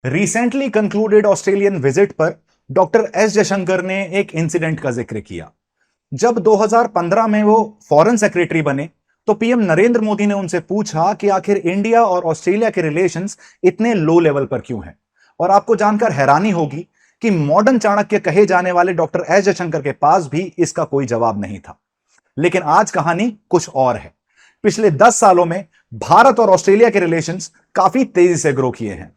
Recently concluded Australian visit पर doctor S Jaishankar ने एक इंसिडेंट का जिक्र किया। जब 2015 में वो फॉरेन सेक्रेटरी बने तो पीएम नरेंद्र मोदी ने उनसे पूछा कि आखिर इंडिया और ऑस्ट्रेलिया के रिलेशंस इतने लो लेवल पर क्यों हैं। और आपको जानकर हैरानी होगी कि मॉडर्न चाणक्य कहे जाने वाले डॉक्टर एस जयशंकर के पास भी इसका कोई जवाब नहीं था। लेकिन आज कहानी कुछ और है। पिछले 10 सालों में भारत और ऑस्ट्रेलिया के रिलेशंस काफी तेजी से ग्रो किए हैं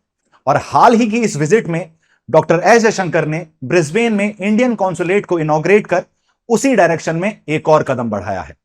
और हाल ही की इस विजिट में डॉक्टर एस जयशंकर ने ब्रिस्बेन में इंडियन कॉन्सुलेट को इनॉग्रेट कर उसी डायरेक्शन में एक और कदम बढ़ाया है।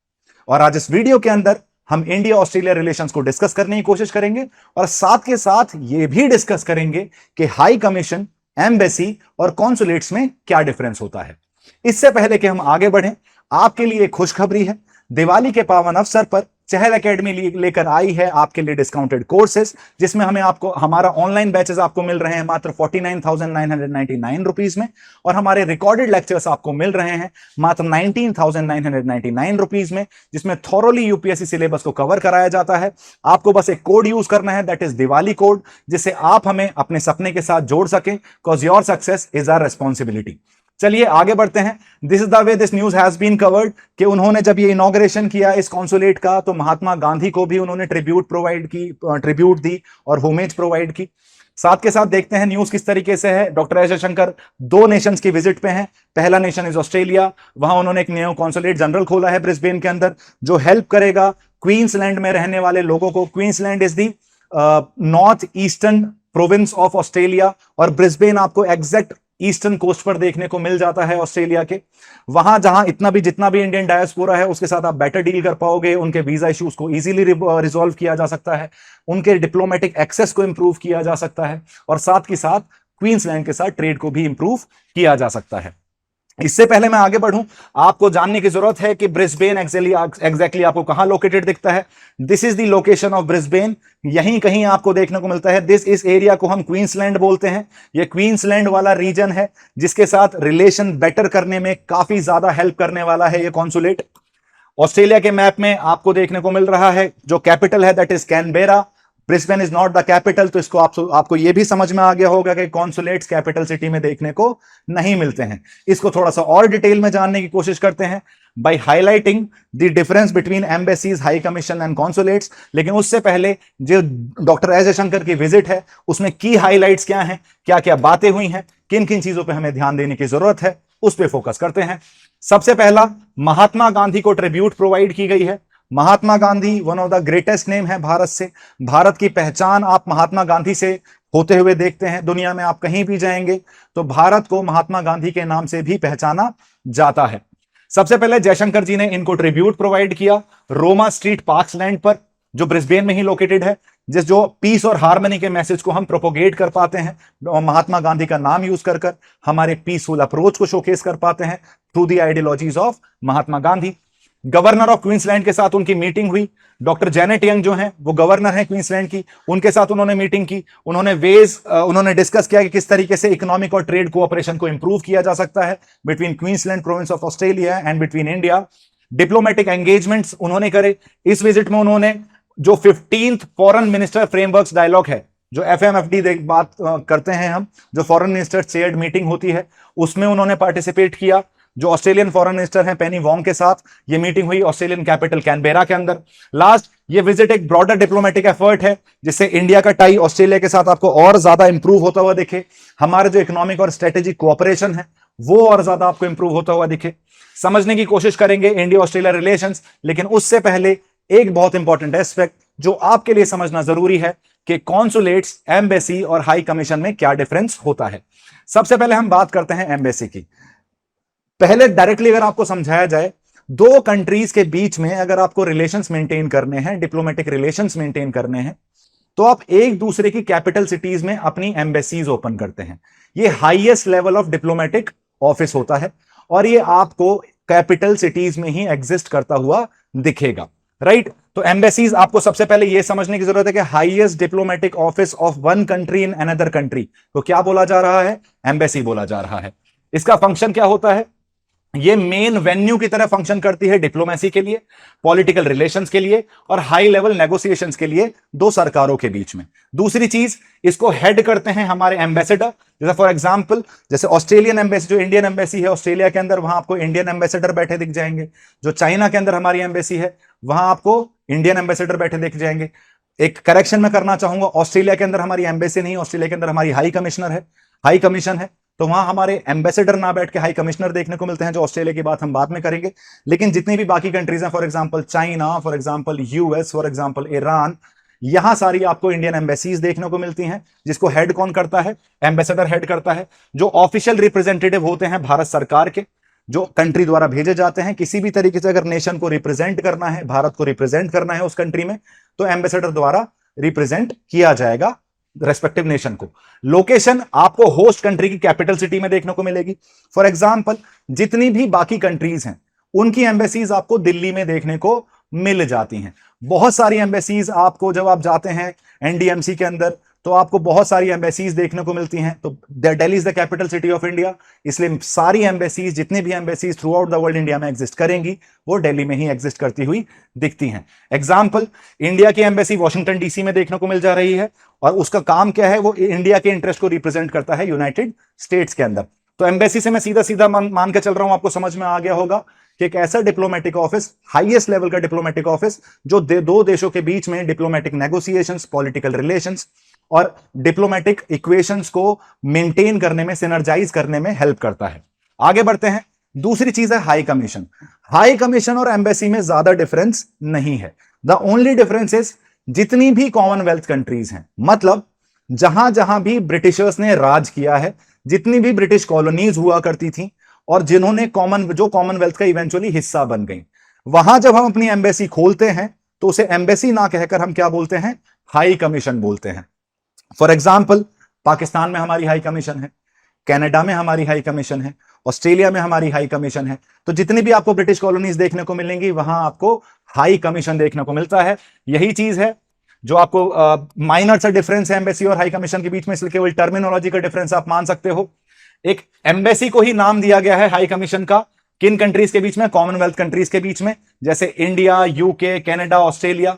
और आज इस वीडियो के अंदर हम इंडिया ऑस्ट्रेलिया रिलेशंस को डिस्कस करने की कोशिश करेंगे और साथ के साथ यह भी डिस्कस करेंगे कि हाई कमीशन, एम्बेसी और कॉन्सुलेट्स में क्या डिफरेंस होता है। इससे पहले कि हम आगे बढ़ें, आपके लिए खुशखबरी है। दिवाली के पावन अवसर पर चहल एकेडमी लेकर आई है आपके लिए डिस्काउंटेड कोर्सेज, जिसमें हमारा ऑनलाइन बैचेस आपको मिल रहे हैं मात्र 49,999 रुपीज में और हमारे रिकॉर्डेड लेक्चर्स आपको मिल रहे हैं मात्र 19,999 रुपीज में, जिसमें थॉरोली यूपीएससी सिलेबस को कवर कराया जाता है। आपको बस एक कोड यूज करना है, दैट इज दिवाली कोड, जिससे आप हमें अपने सपने के साथ जोड़ सकें, because your success is our responsibility. चलिए आगे बढ़ते हैं। This is the way this news has been covered कि उन्होंने जब ये इनॉग्रेशन किया इस कॉन्सुलेट का तो महात्मा गांधी को भी उन्होंने ट्रिब्यूट दी और होमेज प्रोवाइड की। साथ के साथ देखते हैं न्यूज किस तरीके से है। डॉक्टर एस जयशंकर 2 नेशंस की विजिट पे हैं। पहला नेशन इज ऑस्ट्रेलिया, वहां उन्होंने एक न्यू कॉन्सुलेट जनरल खोला है ब्रिस्बेन के अंदर, जो हेल्प करेगा क्वींसलैंड में रहने वाले लोगों को। Queensland is the north eastern province of Australia और ब्रिस्बेन आपको एग्जैक्ट ईस्टर्न कोस्ट पर देखने को मिल जाता है ऑस्ट्रेलिया के। वहां जहां जितना भी इंडियन डायस्पोरा है उसके साथ आप बेटर डील कर पाओगे, उनके वीजा इश्यूज को इजीली रिजॉल्व किया जा सकता है, उनके डिप्लोमेटिक एक्सेस को इंप्रूव किया जा सकता है और साथ ही साथ क्वींसलैंड के साथ ट्रेड को भी इंप्रूव किया जा सकता है। इससे पहले मैं आगे बढ़ूं, आपको जानने की जरूरत है कि ब्रिस्बेन एग्जैक्टली आपको कहां लोकेटेड दिखता है। This is the location of Brisbane, यहीं कहीं आपको देखने को मिलता है। इस एरिया को हम क्वींसलैंड बोलते हैं। यह क्वींसलैंड वाला रीजन है जिसके साथ रिलेशन बेटर करने में काफी ज्यादा हेल्प करने वाला है यह कॉन्सुलेट। ऑस्ट्रेलिया के मैप में आपको देखने को मिल रहा है जो कैपिटल है that is Canberra. Brisbane is not the capital, तो इसको आपको यह भी समझ में आ गया होगा कि कॉन्सुलेट्स कैपिटल सिटी में देखने को नहीं मिलते हैं। इसको थोड़ा सा और डिटेल में जानने की कोशिश करते हैं by highlighting the difference between embassies, high commission and consulates. लेकिन उससे पहले जो डॉक्टर एस जयशंकर की विजिट है उसमें की हाईलाइट्स क्या हैं, क्या क्या बातें हुई हैं, किन किन चीजों पर हमें ध्यान देने की जरूरत है, उस पर फोकस करते हैं। सबसे पहला, महात्मा गांधी को ट्रिब्यूट प्रोवाइड की गई है। Mahatma Gandhi one of the greatest name है भारत से। भारत की पहचान आप महात्मा गांधी से होते हुए देखते हैं। दुनिया में आप कहीं भी जाएंगे तो भारत को महात्मा गांधी के नाम से भी पहचाना जाता है। सबसे पहले जयशंकर जी ने इनको ट्रिब्यूट प्रोवाइड किया रोमा स्ट्रीट पार्क्सलैंड पर, जो ब्रिस्बेन में ही लोकेटेड है, जो पीस और हार्मनी के मैसेज को हम प्रोपोगेट कर पाते हैं महात्मा गांधी का नाम यूज कर हमारे पीसफुल अप्रोच को शोकेस कर पाते हैं through the ideologies of Mahatma Gandhi. Governor of Queensland के साथ उनकी मीटिंग हुई। डॉक्टर जेनेट यंग जो हैं वो गवर्नर हैं क्वींसलैंड की, उनके साथ उन्होंने मीटिंग की। उन्होंने डिस्कस किया कि किस तरीके से इकोनॉमिक और ट्रेड कोऑपरेशन को इंप्रूव किया जा सकता है between Queensland province of Australia and between India. Diplomatic engagements उन्होंने करे। इस विजिट में उन्होंने जो 15th foreign minister framework dialogue है, जो FMFD बात करते हैं हम, जो फॉरेन मिनिस्टर चेयर्ड मीटिंग होती है, उसमें उन्होंने पार्टिसिपेट किया। जो ऑस्ट्रेलियन फॉरेन मिनिस्टर हैं पेनी वोंग के साथ ये मीटिंग हुई ऑस्ट्रेलियन कैपिटल कैनबेरा के अंदर। लास्ट, ये विजिट एक ब्रॉडर डिप्लोमेटिक एफर्ट है जिससे इंडिया का टाई ऑस्ट्रेलिया के साथ आपको और ज्यादा इंप्रूव होता हुआ दिखे। हमारे जो इकोनॉमिक और स्ट्रेटेजिक कोऑपरेशन है वो और ज्यादा आपको इंप्रूव होता हुआ दिखे। समझने की कोशिश करेंगे इंडिया ऑस्ट्रेलिया रिलेशंस, लेकिन उससे पहले एक बहुत इंपॉर्टेंट एस्पेक्ट जो आपके लिए समझना जरूरी है कि कॉन्सुलेट्स, एम्बेसी और हाई कमीशन में क्या डिफरेंस होता है। सबसे पहले हम बात करते हैं एम्बेसी की। पहले डायरेक्टली अगर आपको समझाया जाए, 2 कंट्रीज के बीच में अगर आपको रिलेशंस मेंटेन करने हैं, डिप्लोमेटिक रिलेशंस मेंटेन करने हैं, तो आप एक दूसरे की कैपिटल सिटीज में अपनी एम्बेसीज ओपन करते हैं। ये highest level of diplomatic office होता है और ये आपको कैपिटल सिटीज में ही एग्जिस्ट करता हुआ दिखेगा, राइट। तो एम्बेसीज, आपको सबसे पहले यह समझने की जरूरत है कि highest diplomatic office of one country in another country, तो क्या बोला जा रहा है? एम्बेसी बोला जा रहा है। इसका फंक्शन क्या होता है? ये मेन वेन्यू की तरह फंक्शन करती है डिप्लोमेसी के लिए, पॉलिटिकल रिलेशंस के लिए और हाई लेवल नेगोशिएशंस के लिए दो सरकारों के बीच में। दूसरी चीज, इसको हेड करते हैं हमारे एम्बेसडर। जैसे फॉर एग्जांपल, जैसे ऑस्ट्रेलियन एम्बेसी, जो इंडियन एम्बेसी है ऑस्ट्रेलिया के अंदर, वहां आपको इंडियन एम्बेसडर बैठे दिख जाएंगे। जो चाइना के अंदर हमारी एम्बेसी है, वहां आपको इंडियन एम्बेसडर बैठे दिख जाएंगे। एक करेक्शन में करना चाहूंगा, ऑस्ट्रेलिया के अंदर हमारी एम्बेसी नहीं, ऑस्ट्रेलिया के अंदर हमारी हाई कमिश्नर है, हाई कमीशन है। तो वहां हमारे एम्बेसडर ना बैठ के हाई कमिश्नर देखने को मिलते हैं, जो ऑस्ट्रेलिया की बात हम बाद में करेंगे। लेकिन जितनी भी बाकी कंट्रीज हैं, for example China, for example US, for example Iran, यहां सारी आपको इंडियन एम्बेसीज देखने को मिलती हैं, जिसको हेड कौन करता है? एम्बेसडर हेड करता है। जो ऑफिशियल रिप्रेजेंटेटिव होते हैं भारत सरकार के, जो कंट्री द्वारा भेजे जाते हैं, किसी भी तरीके से अगर नेशन को रिप्रेजेंट करना है, भारत को रिप्रेजेंट करना है उस कंट्री में, तो एम्बेसडर द्वारा रिप्रेजेंट किया जाएगा रेस्पेक्टिव नेशन को। लोकेशन आपको होस्ट कंट्री की कैपिटल सिटी में देखने को मिलेगी। फॉर एग्जांपल, जितनी भी बाकी कंट्रीज हैं उनकी एम्बेसीज आपको दिल्ली में देखने को मिल जाती हैं। बहुत सारी एम्बेसीज आपको, जब आप जाते हैं एनडीएमसी के अंदर, तो आपको बहुत सारी एम्बेसीज देखने को मिलती हैं। तो Delhi is the capital city of India, इसलिए सारी एम्बेसीज, जितनी भी embassies through out the world India में एग्जिस्ट करेंगी, वो दिल्ली में ही एग्जिस्ट करती हुई दिखती हैं। एग्जाम्पल, इंडिया की एम्बेसी वॉशिंगटन डीसी में देखने को मिल जा रही है, और उसका काम क्या है? वो इंडिया के इंटरेस्ट को रिप्रेजेंट करता है यूनाइटेड स्टेट्स के अंदर। तो एम्बेसी से मैं सीधा सीधा मान के चल रहा हूं, आपको समझ में आ गया होगा कि एक ऐसा डिप्लोमेटिक ऑफिस, हाईएस्ट लेवल का डिप्लोमेटिक ऑफिस, जो दो देशों के बीच में डिप्लोमेटिक नेगोशिएशंस, पॉलिटिकल रिलेशंस और डिप्लोमेटिक इक्वेशंस को मेंटेन करने में, सिनर्जाइज करने में हेल्प करता है। आगे बढ़ते हैं। दूसरी चीज है हाई कमीशन। हाई कमीशन और एम्बेसी में ज्यादा डिफरेंस नहीं है। द ओनली डिफरेंस इज, जितनी भी कॉमनवेल्थ कंट्रीज हैं, मतलब जहां जहां भी ब्रिटिशर्स ने राज किया है, जितनी भी ब्रिटिश कॉलोनीज हुआ करती थी और जिन्होंने जो कॉमनवेल्थ का इवेंचुअली हिस्सा बन गई, वहां जब हम अपनी एम्बेसी खोलते हैं तो उसे एम्बेसी ना कहकर हम क्या बोलते हैं? हाई कमीशन बोलते हैं। फॉर एग्जाम्पल, पाकिस्तान में हमारी हाई कमीशन है, कनाडा में हमारी हाई कमीशन है, ऑस्ट्रेलिया में हमारी हाई कमीशन है। तो जितनी भी आपको ब्रिटिश कॉलोनीज देखने को मिलेंगी, वहां आपको हाई कमीशन देखने को मिलता है। यही चीज है जो आपको माइनर सा डिफरेंस है एम्बेसी और हाई कमीशन के बीच में, इसलिए केवल टर्मिनोलॉजी का डिफरेंस आप मान सकते हो। एक एम्बेसी को ही नाम दिया गया है हाई कमीशन का, किन कंट्रीज के बीच में? कॉमनवेल्थ कंट्रीज के बीच में, जैसे इंडिया, यूके, कनाडा, ऑस्ट्रेलिया।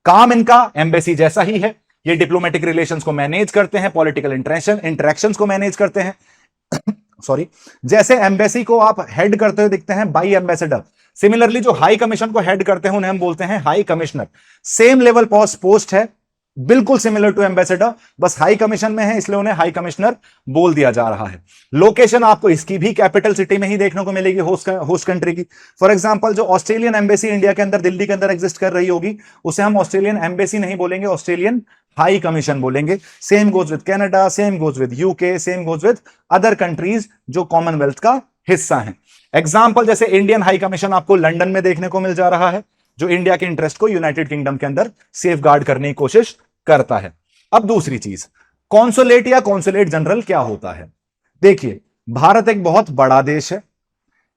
काम इनका एम्बेसी जैसा ही है, ये डिप्लोमेटिक रिलेशंस को मैनेज करते हैं, पॉलिटिकल इंटरेक्शंस को मैनेज करते हैं। सॉरी, जैसे एम्बेसी को आप हेड करते हुए दिखते हैं बाई एम्बेसडर, सिमिलरली जो हाई कमीशन को हेड करते हैं उन्हें हम बोलते हैं high commissioner. Same level post है, बिल्कुल सिमिलर टू एम्बेसडर, बस हाई कमीशन में है इसलिए उन्हें हाई कमिश्नर बोल दिया जा रहा है। लोकेशन आपको इसकी भी कैपिटल सिटी में ही देखने को मिलेगी, होस्ट कंट्री की। फॉर एग्जांपल, जो ऑस्ट्रेलियन एम्बेसी इंडिया के अंदर, दिल्ली के अंदर एग्जिस्ट कर रही होगी, उसे हम ऑस्ट्रेलियन एम्बेसी नहीं बोलेंगे, ऑस्ट्रेलियन हाई कमीशन बोलेंगे। Same goes with Canada, same goes with UK, same goes with other countries जो कॉमनवेल्थ का हिस्सा हैं। एग्जाम्पल, जैसे इंडियन हाई कमीशन आपको लंदन में देखने को मिल जा रहा है, जो इंडिया के इंटरेस्ट को यूनाइटेड किंगडम के अंदर सेफ गार्ड करने की कोशिश करता है। अब दूसरी चीज, कॉन्सुलेट या कॉन्सुलेट जनरल क्या होता है? देखिए, भारत एक बहुत बड़ा देश है,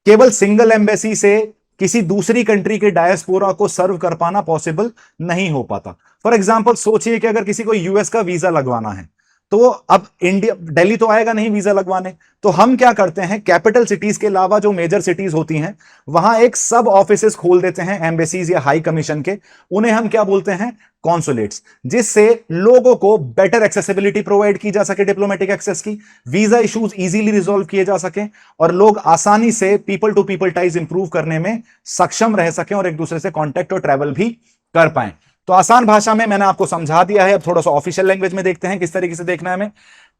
केवल सिंगल एम्बेसी से किसी दूसरी कंट्री के डायस्पोरा को सर्व कर पाना पॉसिबल नहीं हो पाता। फॉर एग्जांपल, सोचिए कि अगर किसी को यूएस का वीजा लगवाना है, तो अब इंडिया, दिल्ली तो आएगा नहीं वीजा लगवाने, तो हम क्या करते हैं? कैपिटल सिटीज के अलावा जो मेजर सिटीज होती हैं, वहां एक सब ऑफिसेस खोल देते हैं एम्बेसीज या हाई कमीशन के, उन्हें हम क्या बोलते हैं? कॉन्सुलेट्स, जिससे लोगों को बेटर एक्सेसिबिलिटी प्रोवाइड की जा सके, डिप्लोमेटिक एक्सेस की, वीजा इश्यूज इजीली रिजॉल्व किए जा सके और लोग आसानी से people to people ties improve करने में सक्षम रह सकें और एक दूसरे से कॉन्टेक्ट और ट्रैवल भी कर पाए। तो आसान भाषा में मैंने आपको समझा दिया है, अब थोड़ा सा ऑफिशियल लैंग्वेज में देखते हैं किस तरीके से देखना है हमें।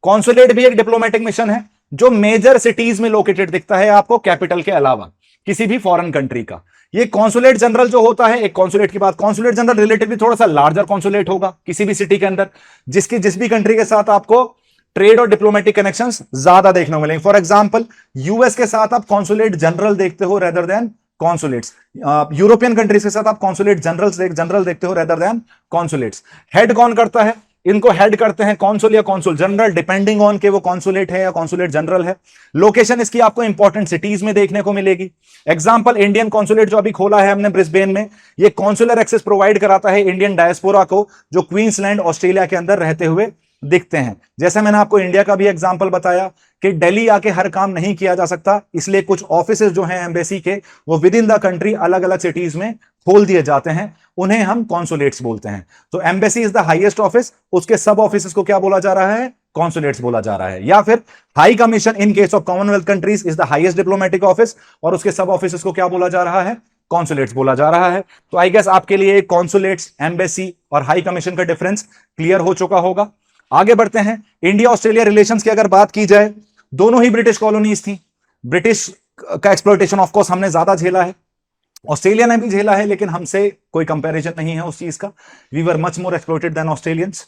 कॉन्सुलेट भी एक डिप्लोमेटिक मिशन है जो मेजर सिटीज में लोकेटेड दिखता है आपको, कैपिटल के अलावा किसी भी फॉरेन कंट्री का। ये कॉन्सुलेट जनरल जो होता है, एक कॉन्सुलेट की बात, कॉन्सुलेट जनरल रिलेटिवली थोड़ा सा लार्जर कॉन्सुलेट होगा किसी भी सिटी के अंदर, जिस भी कंट्री के साथ आपको ट्रेड और डिप्लोमेटिक कनेक्शंस ज्यादा देखने को मिलेंगे। फॉर एग्जांपल, यूएस के साथ आप कॉन्सुलेट जनरल देखते हो rather than consulates. European countries के साथ आप कॉन्सुलेट जनरल देखते हो रेदर देन कॉन्सुलेट्स। हेड कौन करता है? इनको हेड करते हैं कॉन्सुल या कॉन्सुल जनरल, डिपेंडिंग ऑन के वो कॉन्सुलेट है या कॉन्सुलेट जनरल है। लोकेशन इसकी आपको इंपॉर्टेंट सिटीज में देखने को मिलेगी। एग्जांपल, इंडियन कॉन्सुलेट जो अभी खोला है हमने ब्रिस्बेन में, ये कॉन्सुलर एक्सेस प्रोवाइड कराता है इंडियन डायस्पोरा को, जो क्वींसलैंड ऑस्ट्रेलिया के अंदर रहते हुए दिखते हैं। जैसे मैंने आपको इंडिया का भी एग्जांपल बताया कि दिल्ली आके हर काम नहीं किया जा सकता, इसलिए कुछ ऑफिसेज जो हैं एम्बेसी के वो विद इन द कंट्री अलग अलग सिटीज में खोल दिए जाते हैं, उन्हें हम कॉन्सुलेट्स बोलते हैं। तो embassy is the highest office, उसके सब ऑफिस को क्या बोला जा रहा है? कॉन्सुलेट्स बोला जा रहा है। या फिर high commission in case of Commonwealth countries is the highest diplomatic office, और उसके सब ऑफिस को क्या बोला जा रहा है? कॉन्सुलेट्स बोला जा रहा है। तो आई गेस आपके लिए कॉन्सुलेट्स, एम्बेसी और हाई कमीशन का डिफरेंस क्लियर हो चुका होगा। आगे बढ़ते हैं। इंडिया ऑस्ट्रेलिया रिलेशंस की अगर बात की जाए, दोनों ही ब्रिटिश कॉलोनीज थी। ब्रिटिश का एक्सप्लॉयटेशन ऑफ कोर्स हमने ज्यादा झेला है, ऑस्ट्रेलिया ने भी झेला है, लेकिन हमसे कोई कंपैरिजन नहीं है उस चीज का। We were much more exploited than Australians.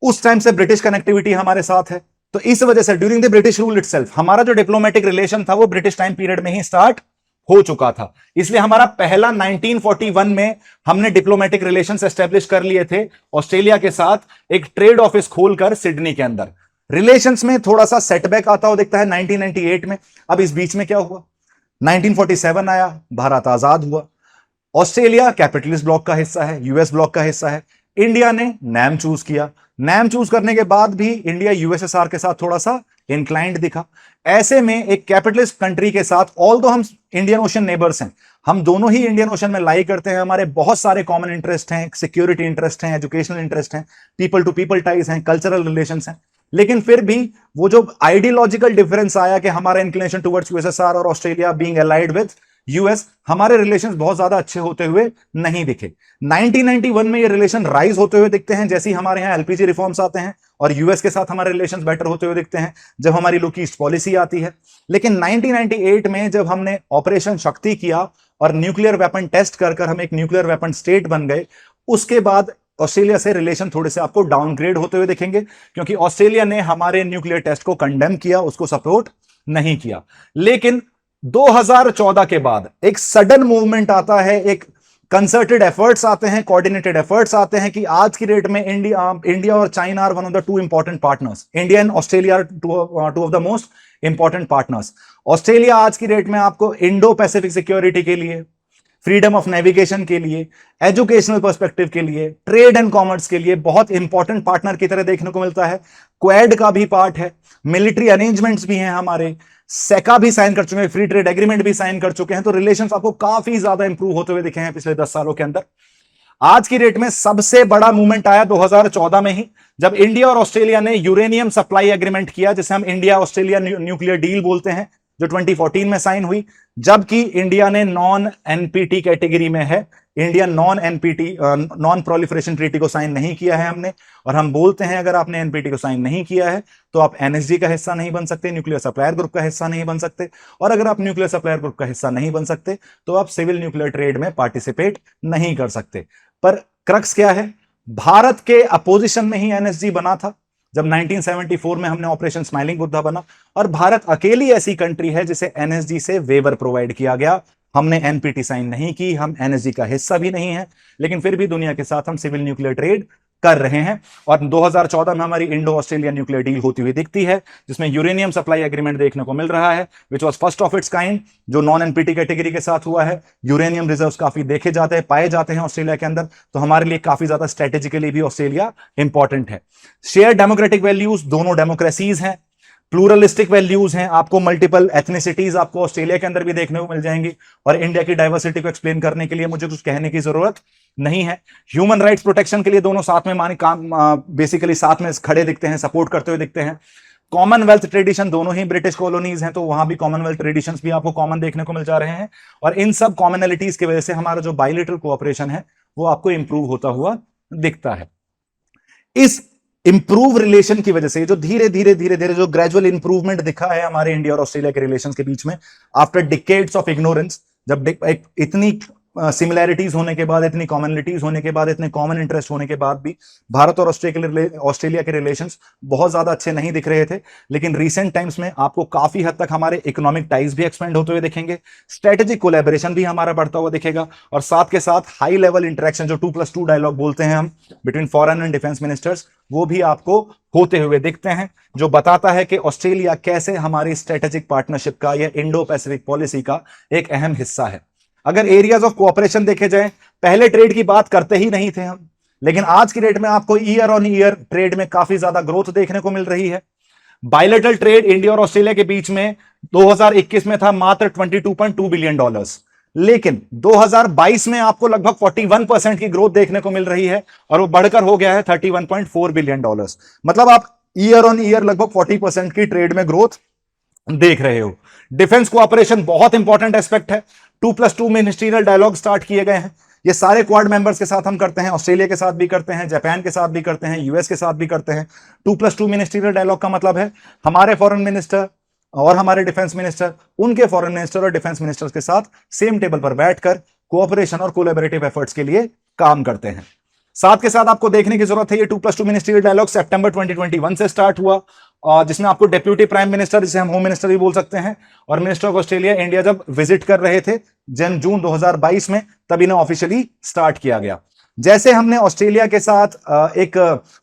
उस टाइम से ब्रिटिश कनेक्टिविटी हमारे साथ है, तो इस वजह से during the British rule itself हमारा जो डिप्लोमेटिक रिलेशन था वो ब्रिटिश टाइम पीरियड में ही स्टार्ट हो चुका था। इसलिए हमारा पहला 1941 में हमने डिप्लोमेटिक रिलेशंस एस्टेब्लिश कर लिए थे ऑस्ट्रेलिया के साथ, एक ट्रेड ऑफिस खोलकर सिडनी के अंदर। रिलेशंस में थोड़ा सा सेटबैक आता हुआ दिखता है 1998 में। अब इस बीच में क्या हुआ? 1947 आया, भारत आजाद हुआ। ऑस्ट्रेलिया कैपिटलिस्ट ब्लॉक का हिस्सा है, यूएस ब्लॉक का हिस्सा है। इंडिया ने नैम चूज किया। नैम चूज करने के बाद भी इंडिया यूएसएसआर के साथ थोड़ा सा इंक्लाइंड दिखा। ऐसे में एक कैपिटलिस्ट कंट्री के साथ, ऑल्दो हम इंडियन ओशन नेबर्स हैं, हम दोनों ही इंडियन ओशन में लाई करते हैं, हमारे बहुत सारे कॉमन इंटरेस्ट हैं, सिक्योरिटी इंटरेस्ट हैं, एजुकेशनल इंटरेस्ट हैं, पीपल टू पीपल टाइज हैं, कल्चरल रिलेशंस हैं, लेकिन फिर भी वो जो आइडियोलॉजिकल डिफरेंस आया कि हमारा इंक्लिनेशन टुवर्ड्स यूएसएसआर और Australia being allied with US, हमारे रिलेशंस बहुत ज्यादा अच्छे होते हुए नहीं दिखे। 1991 में ये रिलेशन राइज होते हुए दिखते हैं, जैसे ही हमारे यहाँ एलपीजी रिफॉर्म्स आते हैं, और यूएस के साथ हमारे रिलेशंस बेटर होते हुए दिखते हैं जब हमारी लुक ईस्ट पॉलिसी आती है। लेकिन 1998 में जब हमने ऑपरेशन शक्ति किया और न्यूक्लियर वेपन टेस्ट कर हम एक न्यूक्लियर वेपन स्टेट बन गए, उसके बाद ऑस्ट्रेलिया से रिलेशन थोड़े से आपको डाउनग्रेड होते हुए दिखेंगे, क्योंकि ऑस्ट्रेलिया ने हमारे न्यूक्लियर टेस्ट को कंडेम किया, उसको सपोर्ट नहीं किया। लेकिन 2014 के बाद एक सडन मूवमेंट आता है, एक कंसर्टेड एफर्ट्स आते हैं, कोऑर्डिनेटेड एफर्ट्स आते हैं कि आज की डेट में इंडिया और China are one of the two important partners. India and Australia are two of the most important partners. Australia आज की डेट में आपको इंडो पैसिफिक सिक्योरिटी के लिए, फ्रीडम ऑफ नेविगेशन के लिए, एजुकेशनल पर्सपेक्टिव के लिए, ट्रेड एंड कॉमर्स के लिए बहुत इंपॉर्टेंट पार्टनर की तरह देखने को मिलता है। क्वेड का भी पार्ट है, मिलिट्री अरेंजमेंट्स भी हैं हमारे, सेका भी साइन कर चुके हैं, फ्री ट्रेड एग्रीमेंट भी साइन कर चुके हैं। तो रिलेशंस आपको काफी ज्यादा इंप्रूव होते हुए दिखे हैं पिछले 10 सालों के अंदर। आज की डेट में सबसे बड़ा मूवमेंट आया 2014 में ही, जब इंडिया और ऑस्ट्रेलिया ने यूरेनियम सप्लाई एग्रीमेंट किया, जिसे हम इंडिया ऑस्ट्रेलिया न्यूक्लियर डील बोलते हैं, जो 2014 में साइन हुई। जबकि इंडिया ने नॉन एनपीटी कैटेगरी में है, इंडिया नॉन प्रोलिफरेशन ट्रीटी को साइन नहीं किया है हमने। और हम बोलते हैं अगर आपने एनपीटी को साइन नहीं किया है तो आप एनएसजी का हिस्सा नहीं बन सकते, न्यूक्लियर सप्लायर ग्रुप का हिस्सा नहीं बन सकते, और अगर आप न्यूक्लियर सप्लायर ग्रुप का हिस्सा नहीं बन सकते तो आप सिविल न्यूक्लियर ट्रेड में पार्टिसिपेट नहीं कर सकते। पर क्रक्स क्या है? भारत के अपोजिशन में ही एनएसजी बना था जब 1974 में हमने ऑपरेशन स्माइलिंग बुद्धा बना, और भारत अकेली ऐसी कंट्री है जिसे एनएसजी से वेवर प्रोवाइड किया गया। हमने एनपीटी साइन नहीं की, हम एनएसजी का हिस्सा भी नहीं है, लेकिन फिर भी दुनिया के साथ हम सिविल न्यूक्लियर ट्रेड कर रहे हैं। और 2014 में हमारी इंडो ऑस्ट्रेलिया न्यूक्लियर डील होती हुई दिखती है, जिसमें यूरेनियम सप्लाई एग्रीमेंट देखने को मिल रहा है, which was first of its kind, जो नॉन एनपीटी कैटेगरी के साथ हुआ है। यूरेनियम रिजर्व्स काफी देखे जाते हैं, पाए जाते हैं ऑस्ट्रेलिया के अंदर, तो हमारे लिए काफी ज्यादा स्ट्रेटेजिकली भी ऑस्ट्रेलिया इंपॉर्टेंट है। शेयर डेमोक्रेटिक वैल्यूज, दोनों डेमोक्रेसीज हैं, प्लूरलिस्टिक वैल्यूज हैं, आपको मल्टीपल एथनिसिटीज आपको ऑस्ट्रेलिया के अंदर भी देखने को मिल जाएंगी। और इंडिया की डाइवर्सिटी को एक्सप्लेन करने के लिए मुझे कुछ कहने की जरूरत नहीं है। ह्यूमन राइट्स प्रोटेक्शन के लिए दोनों साथ में बेसिकली साथ में खड़े दिखते हैं, सपोर्ट करते हुए दिखते हैं। कॉमनवेल्थ ट्रेडिशन, दोनों ही ब्रिटिश कॉलोनीज हैं, तो वहां भी कॉमनवेल्थ ट्रेडिशंस भी आपको कॉमन देखने को मिल जा रहे हैं। और इन सब कॉमनैलिटीज की वजह से हमारा जो बायलैटरल कोऑपरेशन है वो आपको इंप्रूव होता हुआ दिखता है। इस इंप्रूव रिलेशन की वजह से जो धीरे धीरे जो ग्रेजुअल इंप्रूवमेंट दिखा है हमारे इंडिया और ऑस्ट्रेलिया के रिलेशंस के बीच में, आफ्टर डिकेड्स ऑफ इग्नोरेंस, जब इतनी सिमिलैरिटीज होने के बाद, इतनी कॉमनलिटीज होने के बाद, इतने कॉमन इंटरेस्ट होने के बाद भी भारत और ऑस्ट्रेलिया के रिलेशंस बहुत ज्यादा अच्छे नहीं दिख रहे थे। लेकिन रीसेंट टाइम्स में आपको काफी हद तक हमारे इकोनॉमिक टाइज भी एक्सपेंड होते हुए दिखेंगे, स्ट्रेटेजिक कोलैबोरेशन भी हमारा बढ़ता हुआ दिखेगा, और साथ के साथ हाई लेवल इंटरेक्शन, जो 2+2 डायलॉग बोलते हैं हम, between foreign and defence ministers, वो भी आपको होते हुए दिखते हैं, जो बताता है कि ऑस्ट्रेलिया कैसे हमारी स्ट्रेटेजिक पार्टनरशिप का या इंडो पैसिफिक पॉलिसी का एक अहम हिस्सा है। अगर एरियाज ऑफ कोऑपरेशन देखे जाए, पहले ट्रेड की बात करते ही नहीं थे हम, लेकिन आज की डेट में आपको ईयर ऑन ईयर ट्रेड में काफी ज्यादा ग्रोथ देखने को मिल रही है। बायलेटरल ट्रेड इंडिया और ऑस्ट्रेलिया के बीच में 2021 में था मात्र $22.2 बिलियन, लेकिन 2022 में आपको लगभग 41% की ग्रोथ देखने को मिल रही है और वो बढ़कर हो गया है $31.4 बिलियन। मतलब आप ईयर ऑन ईयर लगभग 40% की ट्रेड में ग्रोथ देख रहे हो। डिफेंस कोऑपरेशन बहुत इंपॉर्टेंट एस्पेक्ट है। 2+2 मिनिस्ट्रियल डायलॉग स्टार्ट किए गए हैं। ये सारे क्वाड मेंबर्स के साथ हम करते हैं, ऑस्ट्रेलिया के साथ भी करते हैं, जापान के साथ भी करते हैं, यूएस के साथ भी करते हैं। 2+2 मिनिस्ट्रियल डायलॉग का मतलब है हमारे फॉरेन मिनिस्टर और हमारे डिफेंस मिनिस्टर उनके फॉरेन मिनिस्टर और डिफेंस मिनिस्टर्स के साथ सेम टेबल पर बैठकर कोऑपरेशन और कोलैबोरेटिव एफर्ट्स के लिए काम करते हैं। साथ के साथ आपको देखने की जरूरत है, ये 2+2 मिनिस्ट्रियल डायलॉग सितंबर 2021 से स्टार्ट हुआ, और जिसमें आपको डेप्यूटी प्राइम मिनिस्टर, जिसे हम होम मिनिस्टर भी बोल सकते हैं, और मिनिस्टर ऑफ ऑस्ट्रेलिया इंडिया जब विजिट कर रहे थे जून 2022 में, तब इन्हें ऑफिशियली स्टार्ट किया गया। जैसे हमने ऑस्ट्रेलिया के साथ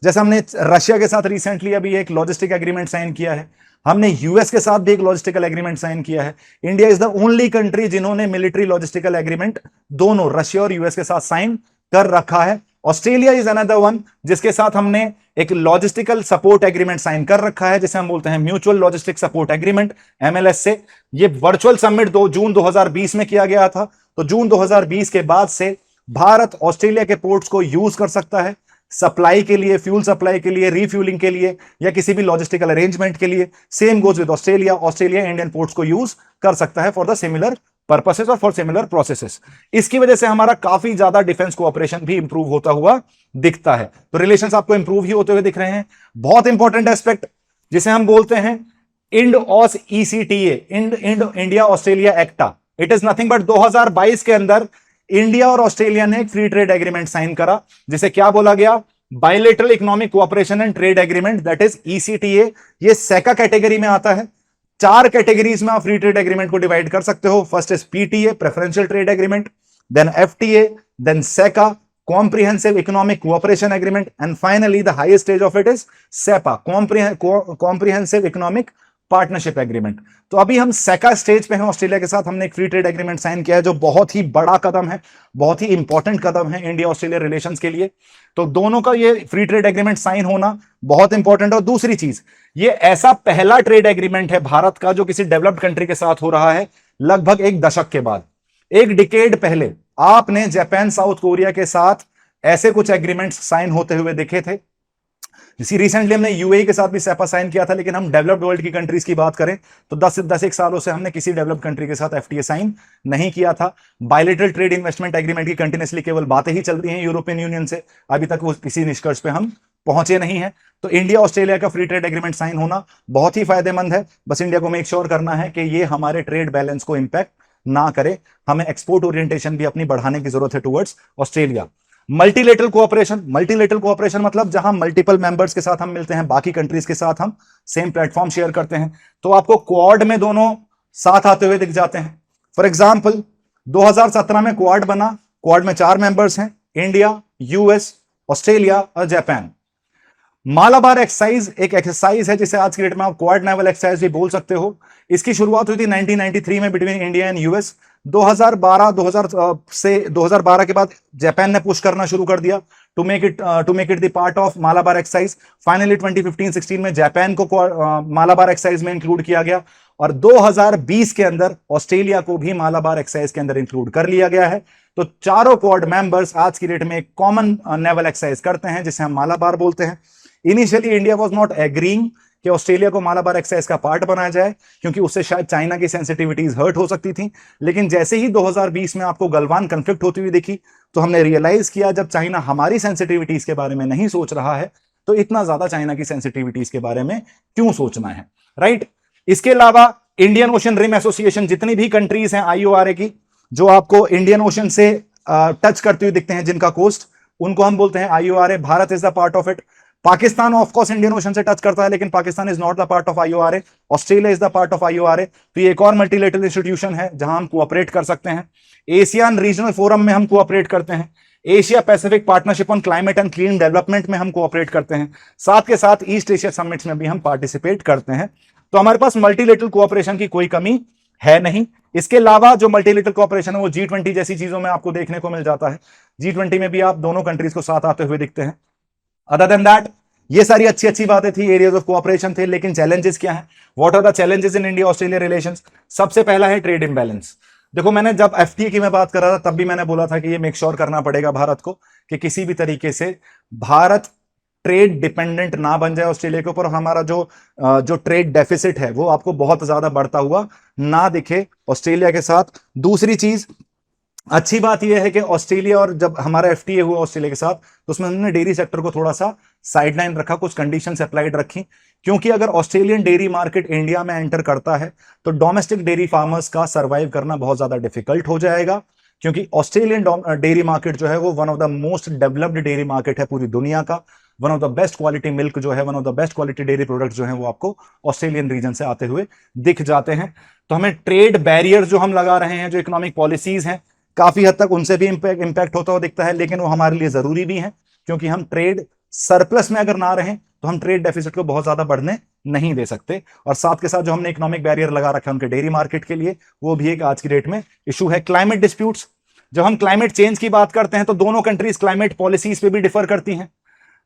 जैसे हमने रशिया के साथ रिसेंटली अभी एक लॉजिस्टिक एग्रीमेंट साइन किया है, हमने यूएस के साथ भी एक लॉजिस्टिकल एग्रीमेंट साइन किया है। India is the only country जिन्होंने मिलिट्री लॉजिस्टिकल एग्रीमेंट दोनों रशिया और यूएस के साथ साइन कर रखा है। ऑस्ट्रेलिया इज अनदर वन जिसके साथ हमने एक लॉजिस्टिकल सपोर्ट एग्रीमेंट साइन कर रखा है, जिसे हम बोलते हैं mutual logistic support agreement, MLS से। ये वर्चुअल समिट जून 2020 में किया गया था। तो जून 2020 के बाद से भारत ऑस्ट्रेलिया के पोर्ट्स को यूज कर सकता है सप्लाई के लिए, फ्यूल सप्लाई के लिए, रिफ्यूलिंग के लिए, या किसी भी लॉजिस्टिकल अरेंजमेंट के लिए। Same goes with Australia, Australia Indian ports को यूज कर सकता है फॉर द सिमिलर पर्पसेस और फॉर सिमिलर प्रोसेसेस। इसकी वजह से हमारा काफी ज्यादा डिफेंस कोऑपरेशन भी इंप्रूव होता हुआ दिखता है। तो रिलेशंस आपको इंप्रूव ही होते हुए दिख रहे हैं। बहुत इंपॉर्टेंट एस्पेक्ट जिसे हम बोलते हैं Ind Aus ECTA, India Australia ECTA, it is nothing but 2022 के अंदर इंडिया और ऑस्ट्रेलिया ने एक फ्री ट्रेड एग्रीमेंट साइन करा, जिसे क्या बोला गया, bilateral economic cooperation and trade agreement, that is ECTA. ये सेका कैटेगरी में आता है। 4 कैटेगरीज में आप फ्री ट्रेड एग्रीमेंट को डिवाइड कर सकते हो। First is PTA, preferential trade agreement, then FTA, then CECA, comprehensive economic cooperation agreement, and finally the highest stage of it is CEPA, comprehensive economic partnership agreement. तो अभी हम सेका stage पे हैं ऑस्ट्रेलिया के साथ। हमने एक फ्री ट्रेड एग्रीमेंट साइन किया है, जो बहुत ही बड़ा कदम है, बहुत ही इंपॉर्टेंट कदम है इंडिया ऑस्ट्रेलिया रिलेशंस के लिए। तो दोनों का ये फ्री ट्रेड एग्रीमेंट साइन होना बहुत इंपॉर्टेंट है। और दूसरी चीज, ये ऐसा पहला ट्रेड एग्रीमेंट है भारत का जो किसी डेवलप्ड कंट्री के साथ हो रहा है लगभग एक दशक के बाद। एक डिकेड पहले आपने जापान, साउथ कोरिया के साथ ऐसे कुछ एग्रीमेंट्स साइन होते हुए देखे थे। इसी रिसेंटली हमने यूएई के साथ भी सेपा साइन किया था, लेकिन हम डेवलप्ड वर्ल्ड की कंट्रीज की बात करें तो 10 सालों से हमने किसी डेवलप्ड कंट्री के साथ एफटीए साइन नहीं किया था। बायलेटरल ट्रेड इन्वेस्टमेंट एग्रीमेंट की कंटिन्यूअसली केवल बातें ही चल रही हैं यूरोपियन यूनियन से, अभी तक वो किसी निष्कर्ष पे हम पहुंचे नहीं है। तो इंडिया ऑस्ट्रेलिया का फ्री ट्रेड एग्रीमेंट साइन होना बहुत ही फायदेमंद है। बस इंडिया को मेक श्योर करना है कि ये हमारे ट्रेड बैलेंस को इंपैक्ट ना करे। हमें एक्सपोर्ट ओरिएंटेशन भी अपनी बढ़ाने की जरूरत है टुवर्ड्स ऑस्ट्रेलिया। मल्टीलेटरल कोऑपरेशन मतलब जहां मल्टीपल मेंबर्स के साथ हम मिलते हैं, बाकी कंट्रीज के साथ हम सेम प्लेटफॉर्म शेयर करते हैं, तो आपको क्वाड में दोनों साथ आते हुए दिख जाते हैं। फॉर एग्जांपल 2017 में क्वाड बना। क्वाड में 4 मेंबर्स हैं, इंडिया, यूएस, ऑस्ट्रेलिया और जापान। मालाबार एक्सरसाइज एक एक्सरसाइज है जिसे आज की डेट में आप क्वाड नेवल एक्सरसाइज भी बोल सकते हो। इसकी शुरुआत हुई थी 1993 में बिटवीन इंडिया एंड यूएस। 2012 के बाद जापान ने पुश करना शुरू कर दिया to make it the part of Malabar exercise. Finally 2015-16 में जापान को मालाबार एक्सरसाइज में इंक्लूड किया गया, और 2020 के अंदर ऑस्ट्रेलिया को भी मालाबार एक्सरसाइज के अंदर इंक्लूड कर लिया गया है। तो चारों क्वाड मेंबर्स आज की डेट में एक कॉमन नेवल एक्सरसाइज करते हैं जिसे हम मालाबार बोलते हैं। Initially India was not agreeing कि ऑस्ट्रेलिया को मालाबार एक्सरसाइज का पार्ट बनाया जाए, क्योंकि उससे शायद चाइना की सेंसिटिविटीज हर्ट हो सकती थी। लेकिन जैसे ही 2020 में आपको गलवान कॉन्फ्लिक्ट होती हुई दिखी, तो हमने रियलाइज किया जब चाइना हमारी सेंसिटिविटीज के बारे में नहीं सोच रहा है, तो इतना ज्यादा चाइना की सेंसिटिविटीज के बारे में क्यों सोचना है, राइट। इसके अलावा इंडियन ओशन रिम एसोसिएशन, जितनी भी कंट्रीज हैं आईओआरए की जो आपको इंडियन ओशन से टच करते हुए दिखते हैं, जिनका कोस्ट, उनको हम बोलते हैं IORA. Bharat is the part of it. Pakistan of course Indian ocean से टच करता है, लेकिन Pakistan is not the part of IORA. Australia is the part of IORA. तो ये एक और मल्टीलेटरल इंस्टीट्यूशन है जहां हम कोऑपरेट कर सकते हैं। एशियन रीजनल फोरम में हम कोऑपरेट करते हैं। Asia Pacific partnership on climate and clean development में हम कोऑपरेट करते हैं। साथ के साथ ईस्ट एशिया समिट्स में भी हम पार्टिसिपेट करते हैं। तो हमारे पास मल्टीलेटरल कोऑपरेशन की कोई कमी है नहीं। इसके अलावा जो मल्टीलेटरल कोऑपरेशन है वो G20 जैसी चीजों में आपको देखने को मिल जाता है। G20 में भी आप दोनों कंट्रीज को साथ आते हुए दिखते हैं। अदर देन दैट, ये सारी अच्छी अच्छी बातें थी, एरियाज ऑफ कोऑपरेशन थे, लेकिन चैलेंजेस क्या है? What are the challenges in India Australia relations? सबसे पहला है ट्रेड इंबैलेंस। देखो, मैंने जब एफटीए की मैं बात कर रहा था तब भी मैंने बोला था कि ये मेक श्योर करना पड़ेगा भारत को कि किसी भी तरीके से भारत ट्रेड डिपेंडेंट ना बन जाए ऑस्ट्रेलिया के ऊपर, हमारा जो ट्रेड डेफिसिट है वो आपको बहुत ज्यादा बढ़ता हुआ ना दिखे ऑस्ट्रेलिया के साथ। दूसरी चीज, अच्छी बात यह है कि ऑस्ट्रेलिया और जब हमारा एफटीए हुआ ऑस्ट्रेलिया के साथ तो उसमें हमने डेयरी सेक्टर को थोड़ा सा साइडलाइन रखा, कुछ कंडीशंस अप्लाइड रखी, क्योंकि अगर ऑस्ट्रेलियन डेयरी मार्केट इंडिया में एंटर करता है तो डोमेस्टिक डेयरी फार्मर्स का सर्वाइव करना बहुत ज्यादा डिफिकल्ट हो जाएगा, क्योंकि ऑस्ट्रेलियन डेयरी मार्केट जो है वो one of the most developed dairy market है पूरी दुनिया का। One of the best quality milk जो है, one of the best quality dairy product जो है वो आपको ऑस्ट्रेलियन रीजन से आते हुए दिख जाते हैं। तो हमें ट्रेड बैरियर जो हम लगा रहे हैं, जो इकोनॉमिक पॉलिसीज हैं, काफी हद तक उनसे भी इंपैक्ट होता हुआ दिखता है, लेकिन वो हमारे लिए जरूरी भी है, क्योंकि हम ट्रेड सरप्लस में अगर ना रहें तो हम ट्रेड डेफिसिट को बहुत ज्यादा बढ़ने नहीं दे सकते। और साथ के साथ जो हमने इकोनॉमिक बैरियर लगा रखा है उनके डेयरी मार्केट के लिए, वो भी एक आज की डेट में इशू है। क्लाइमेट डिस्प्यूट्स, जब हम क्लाइमेट चेंज की बात करते हैं तो दोनों कंट्रीज क्लाइमेट पॉलिसीज पे भी डिफर करती हैं।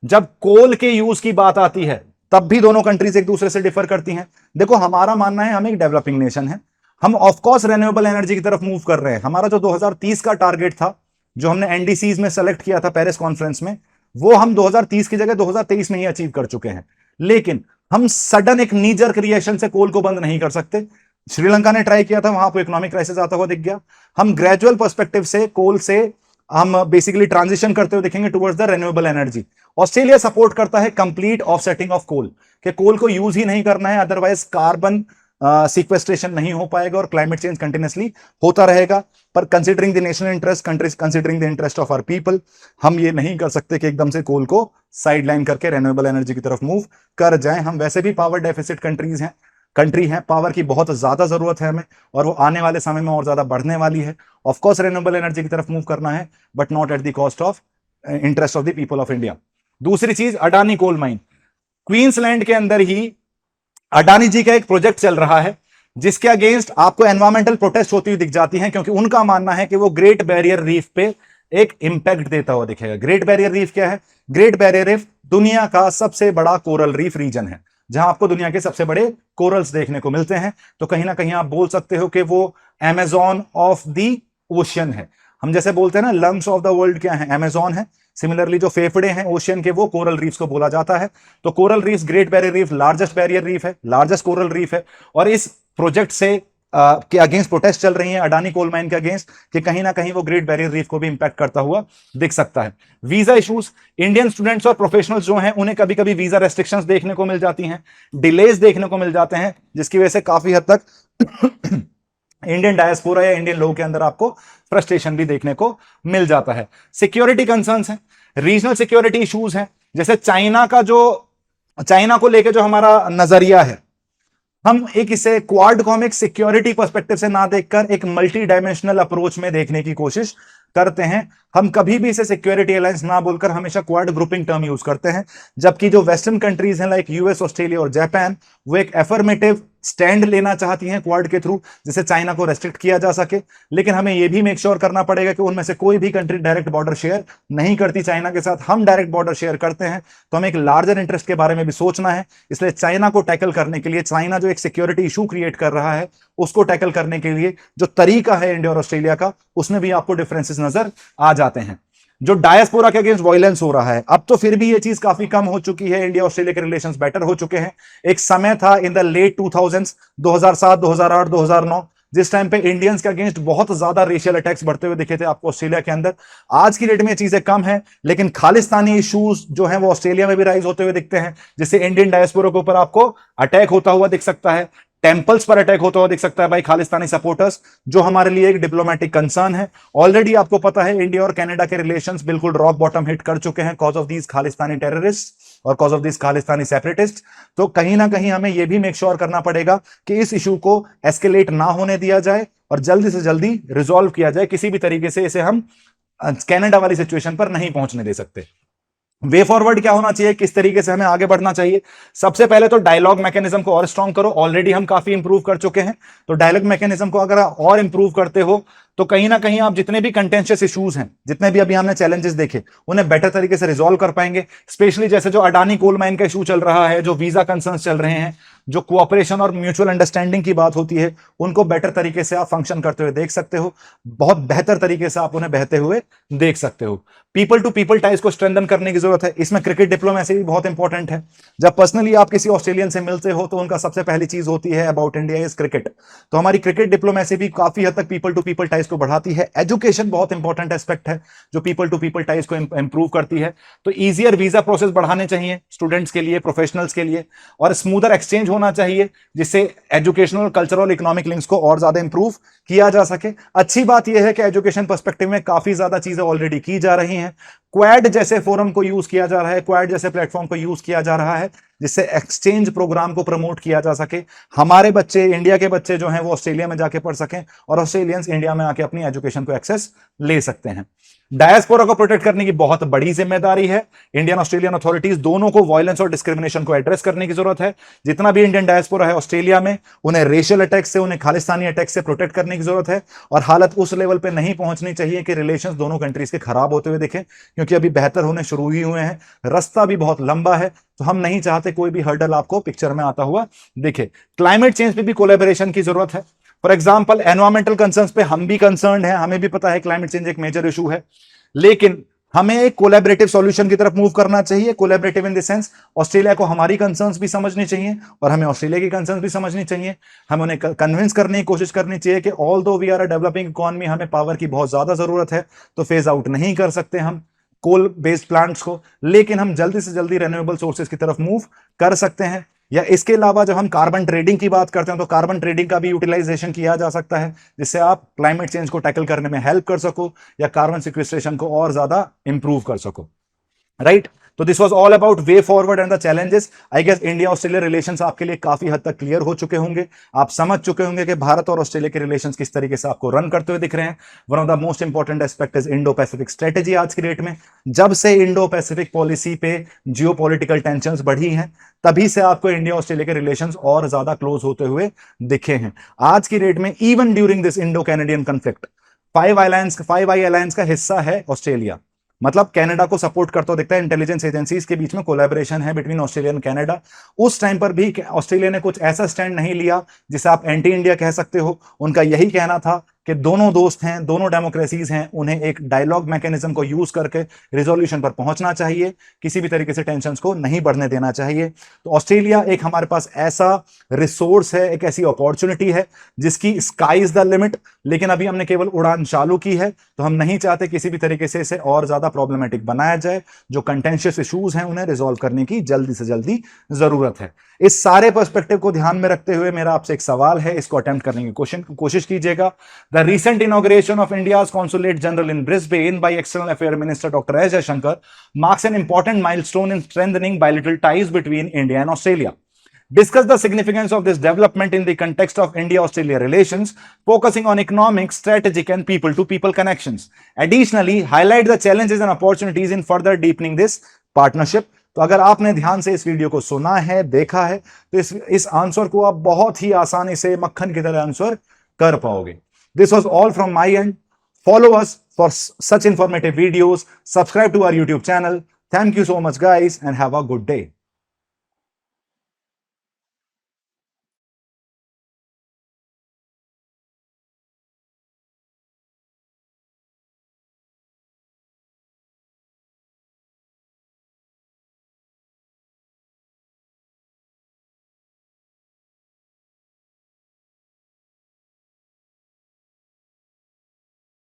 जब कोल के यूज की बात आती है तब भी दोनोों कंट्रीज एक दूसरे से डिफर करती हैं। देखो, हमारा मानना है हम एक डेवलपिंग नेशन है, हम ऑफकोर्स रेन्यूएबल एनर्जी की तरफ मूव कर रहे हैं। हमारा जो 2030 का टारगेट था, जो हमने एनडीसीज में सेलेक्ट किया था पेरिस कॉन्फ्रेंस में, वो हम 2030 की जगह 2023 में ही अचीव कर चुके हैं। लेकिन हम सडन एक नी जर्क रिएक्शन से कोल को बंद नहीं कर सकते। श्रीलंका ने ट्राई किया था, वहां पर इकोनॉमिक क्राइसिस आता हुआ दिख गया। हम ग्रेजुअल पर्सपेक्टिव से कोल से हम बेसिकली ट्रांजिशन करते हुए दिखेंगे towards the renewable energy. Australia support करता है कंप्लीट ऑफसेटिंग ऑफ कोल, कि कोल को यूज ही नहीं करना है, अदरवाइज कार्बन सीक्वेस्ट्रेशन नहीं हो पाएगा और क्लाइमेट चेंज कंटिन्यूसली होता रहेगा। पर considering the national interest, countries considering the interest of our people, हम ये नहीं कर सकते कि एकदम से कोल को साइडलाइन करके रेन्यूएबल एनर्जी की तरफ मूव कर जाएं। हम वैसे भी पावर डेफिसिट कंट्री हैं, पावर की बहुत ज्यादा जरूरत है हमें, और वो आने वाले समय में और ज्यादा बढ़ने वाली है। ऑफकोर्स रेन्यूएबल एनर्जी की तरफ मूव करना है, but not at the cost of interest of the people of India. दूसरी चीज, अडानी कोल माइन। क्वींसलैंड के अंदर ही अडानी जी का एक प्रोजेक्ट चल रहा है जिसके अगेंस्ट आपको एनवायरमेंटल प्रोटेस्ट होती हुई दिख जाती हैं, क्योंकि उनका मानना है कि वो ग्रेट बैरियर रीफ पे एक इंपैक्ट देता हुआ दिखेगा। ग्रेट बैरियर रीफ क्या है? ग्रेट बैरियर रीफ दुनिया का सबसे बड़ा कोरल रीफ रीजन है, जहां आपको दुनिया के सबसे बड़े कोरल्स देखने को मिलते हैं। तो कहीं ना कहीं आप बोल सकते हो कि वो अमेजॉन ऑफ द ओशियन है। हम जैसे बोलते हैं ना, लंग्स ऑफ द वर्ल्ड क्या है? अमेजॉन है। सिमिलरली जो फेफड़े हैं ओशियन के, वो कोरल रीफ्स को बोला जाता है। तो coral reefs, great barrier reef largest barrier reef है, लार्जेस्ट कोरल रीफ है, और इस प्रोजेक्ट से के अगेंस्ट प्रोटेस्ट चल रही है अडानी कोल माइन के अगेंस्ट, कि कहीं ना कहीं वो ग्रेट बैरियर रीफ को भी इंपैक्ट करता हुआ दिख सकता है। वीजा इश्यूज, इंडियन स्टूडेंट्स और प्रोफेशनल्स जो हैं उन्हें कभी कभी वीजा रेस्ट्रिक्शंस देखने को मिल जाती हैं, डिलेज देखने को मिल जाते हैं, जिसकी वजह से काफी हद तक इंडियन डायस्पोरा या इंडियन लोगों के अंदर आपको फ्रस्ट्रेशन भी देखने को मिल जाता है। सिक्योरिटी कंसर्न्स हैं, रीजनल सिक्योरिटी इश्यूज हैं, जैसे चाइना को लेकर जो हमारा नजरिया है, हम इसे क्वाड को हम एक सिक्योरिटी पर्सपेक्टिव से ना देखकर एक मल्टी डायमेंशनल अप्रोच में देखने की कोशिश करते हैं। हम कभी भी इसे सिक्योरिटी अलायंस ना बोलकर हमेशा क्वाड ग्रुपिंग टर्म यूज करते हैं, जबकि जो वेस्टर्न कंट्रीज हैं लाइक यूएस, ऑस्ट्रेलिया और जापान, वो एक एफर्मेटिव स्टैंड लेना चाहती हैं क्वाड के थ्रू, जिससे चाइना को रेस्ट्रिक्ट किया जा सके। लेकिन हमें यह भी मेक श्योर करना पड़ेगा कि उनमें से कोई भी कंट्री डायरेक्ट बॉर्डर शेयर नहीं करती चाइना के साथ। हम डायरेक्ट बॉर्डर शेयर करते हैं, तो हमें एक लार्जर इंटरेस्ट के बारे में भी सोचना है। इसलिए चाइना को टैकल करने के लिए, चाइना जो एक सिक्योरिटी इशू क्रिएट कर रहा है, उसको टैकल करने के लिए जो तरीका है इंडिया और ऑस्ट्रेलिया का, उसमें भी आपको डिफरेंसेस नजर आ जाते हैं। जो डायस्पोरा के अगेंस्ट वायलेंस हो रहा है, अब तो फिर भी ये चीज काफी कम हो चुकी है, इंडिया ऑस्ट्रेलिया के रिलेशंस बेटर हो चुके हैं। एक समय था इन द लेट 2000s, 2007, 2008, 2009, जिस टाइम पे इंडियंस के अगेंस्ट बहुत ज्यादा रेशियल अटैक्स बढ़ते हुए दिखे थे आपको ऑस्ट्रेलिया के अंदर। आज की डेट में चीजें कम है, लेकिन खालिस्तानी इश्यूज जो हैं वो ऑस्ट्रेलिया में भी राइज होते हुए दिखते हैं, जिससे इंडियन डायस्पोरा के ऊपर आपको अटैक होता हुआ दिख सकता है, टेंपल्स पर अटैक होता हुआ दिख सकता है भाई खालिस्तानी सपोर्टर्स, जो हमारे लिए एक डिप्लोमेटिक कंसर्न है। ऑलरेडी आपको पता है इंडिया और कनाडा के रिलेशंस बिल्कुल रॉक बॉटम हिट कर चुके हैं cause of these Khalistani terrorist और cause of this Khalistani separatist. तो कहीं ना कहीं हमें यह भी मेक श्योर करना पड़ेगा कि इस इशू को एस्केलेट ना होने दिया जाए और जल्दी से जल्दी रिजॉल्व किया जाए। किसी भी तरीके से इसे हम कनाडा वाली सिचुएशन पर नहीं पहुंचने दे सकते। वे फॉरवर्ड क्या होना चाहिए, किस तरीके से हमें आगे बढ़ना चाहिए। सबसे पहले तो डायलॉग मैकेनिज्म को और स्ट्रॉन्ग करो, ऑलरेडी हम काफी इंप्रूव कर चुके हैं, तो डायलॉग मैकेनिज्म को अगर आप और इंप्रूव करते हो तो कहीं ना कहीं आप जितने भी कंटेंशियस इश्यूज हैं, जितने भी अभी हमने चैलेंजेस देखे, उन्हें बेटर तरीके से रिजॉल्व कर पाएंगे। स्पेशली जैसे जो अडानी कोल माइन का इशू चल रहा है, जो वीजा कंसर्न्स चल रहे हैं, जो कोऑपरेशन और म्यूचुअल अंडरस्टैंडिंग की बात होती है, उनको बेटर तरीके से आप फंक्शन करते हुए देख सकते हो, बहुत बेहतर तरीके से आप उन्हें बहते हुए देख सकते हो। पीपल टू पीपल टाइज को स्ट्रेंथन करने की जरूरत है, इसमें क्रिकेट डिप्लोमेसी भी बहुत इंपॉर्टेंट है। जब पर्सनली आप किसी ऑस्ट्रेलियन से मिलते हो तो उनका सबसे पहली चीज होती है अबाउट इंडिया इज क्रिकेट, तो हमारी क्रिकेट डिप्लोमेसी भी काफी हद तक पीपल टू पीपल टाइज को बढ़ाती है। एजुकेशन बहुत इंपॉर्टेंट एस्पेक्ट है जो पीपल टू पीपल टाइज को इंप्रूव करती है, तो ईजियर वीजा प्रोसेस बढ़ाने चाहिए स्टूडेंट्स के लिए, प्रोफेशनल्स के लिए, और स्मूदर एक्सचेंज होना चाहिए जिससे एजुकेशनल, कल्चरल, इकोनॉमिक लिंक्स को और ज्यादा इंप्रूव किया जा सके। अच्छी बात यह है कि एजुकेशन पर्सपेक्टिव में काफी ज्यादा चीजें ऑलरेडी की जा रही हैं। क्वाड जैसे फोरम को यूज किया जा रहा है, क्वाड जैसे प्लेटफॉर्म को यूज किया जा रहा है जिससे एक्सचेंज प्रोग्राम को प्रमोट किया जा सके। हमारे बच्चे, इंडिया के बच्चे जो हैं वो ऑस्ट्रेलिया में जाके पढ़ सकें और ऑस्ट्रेलियंस इंडिया में आके अपनी एजुकेशन को एक्सेस ले सकते हैं। डायस्पोरा को प्रोटेक्ट करने की बहुत बड़ी जिम्मेदारी है। इंडियन ऑस्ट्रेलियन अथॉरिटीज दोनों को वायलेंस और डिस्क्रिमिनेशन को एड्रेस करने की जरूरत है। जितना भी इंडियन डायस्पोरा है ऑस्ट्रेलिया में, उन्हें रेशियल अटैक से, उन्हें खालिस्तानी अटैक से प्रोटेक्ट करने की जरूरत है, और हालत उस लेवल पे नहीं पहुंचनी चाहिए कि रिलेशंस दोनों कंट्रीज के खराब होते हुए दिखें, क्योंकि अभी बेहतर होने शुरू ही हुए हैं, रास्ता भी बहुत लंबा है, तो हम नहीं चाहते कोई भी हर्डल आपको पिक्चर में आता हुआ दिखे। क्लाइमेट चेंज पे भी कोलैबोरेशन की जरूरत है। फॉर एग्जांपल एनवायरमेंटल कंसर्न्स पे हम भी कंसर्न हैं, हमें भी पता है क्लाइमेट चेंज एक मेजर इशू है, लेकिन हमें एक कोलैबोरेटिव सॉल्यूशन की तरफ मूव करना चाहिए। Collaborative in the sense, Australia को हमारी कंसर्न्स भी समझनी चाहिए और हमें ऑस्ट्रेलिया की कंसर्न्स भी समझनी चाहिए। हमें उन्हें कन्विंस करने की कोशिश करनी चाहिए कि although we are a developing economy, हमें पावर की बहुत ज्यादा जरूरत है, तो फेज आउट नहीं कर सकते हम कोल बेस्ड प्लांट्स को, लेकिन हम जल्दी से जल्दी रेन्यूएबल सोर्सेज की तरफ मूव कर सकते हैं। या इसके अलावा जब हम कार्बन ट्रेडिंग की बात करते हैं तो कार्बन ट्रेडिंग का भी यूटिलाइजेशन किया जा सकता है, जिससे आप क्लाइमेट चेंज को टैकल करने में हेल्प कर सको या कार्बन सिक्वेस्ट्रेशन को और ज्यादा इंप्रूव कर सको, राइट। तो this was all about way forward and the challenges. I guess India Australia relations आपके लिए काफी हद तक क्लियर हो चुके होंगे। आप समझ चुके होंगे कि भारत और ऑस्ट्रेलिया के रिलेशंस किस तरीके से आपको रन करते हुए दिख रहे हैं। One of the most important aspect is Indo Pacific strategy. आज की डेट में जब से इंडो पैसिफिक पॉलिसी पे जियोपॉलिटिकल टेंशंस बढ़ी हैं, तभी से आपको इंडिया ऑस्ट्रेलिया के रिलेशंस और ज्यादा क्लोज होते हुए दिखे हैं। आज की डेट में even during this Indo Canadian conflict, five I alliance का हिस्सा है ऑस्ट्रेलिया, मतलब कनाडा को सपोर्ट करता दिखता है। इंटेलिजेंस एजेंसीज के बीच में कोलैबोरेशन है बिटवीन ऑस्ट्रेलिया एंड कनाडा। उस टाइम पर भी ऑस्ट्रेलिया ने कुछ ऐसा स्टैंड नहीं लिया जिसे आप एंटी इंडिया कह सकते हो। उनका यही कहना था कि दोनों दोस्त हैं, दोनों डेमोक्रेसीज हैं, उन्हें एक डायलॉग मैकेनिज्म को यूज करके रिजोल्यूशन पर पहुंचना चाहिए, किसी भी तरीके से टेंशंस को नहीं बढ़ने देना चाहिए। तो ऑस्ट्रेलिया एक हमारे पास ऐसा रिसोर्स है, एक ऐसी अपॉर्चुनिटी है जिसकी स्काई इज द लिमिट, लेकिन अभी हमने केवल उड़ान चालू की है, तो हम नहीं चाहते किसी भी तरीके से इसे और ज्यादा प्रॉब्लमेटिक बनाया जाए। जो कंटेंशियस इश्यूज हैं उन्हें रिजॉल्व करने की जल्दी से जल्दी जरूरत है। इस सारे पर्सपेक्टिव को ध्यान में रखते हुए मेरा आपसे एक सवाल है, इसको अटेम्प्ट करने की कोशिश कीजिएगा। The recent inauguration of India's Consulate General in Brisbane by External Affairs Minister Dr. S. Jaishankar marks an important milestone in strengthening bilateral ties between India and Australia. Discuss the significance of this development in the context of India-Australia relations, focusing on economic, strategic, and people-to-people connections. Additionally, highlight the challenges and opportunities in further deepening this partnership. तो अगर आपने ध्यान से इस video को सुना है, देखा है, तो इस आंसर को आप बहुत ही आसानी से मक्खन की तरह आंसर कर पाओगे। This was all from my end. Follow us for such informative videos. Subscribe to our YouTube channel. Thank you so much, guys, and have a good day.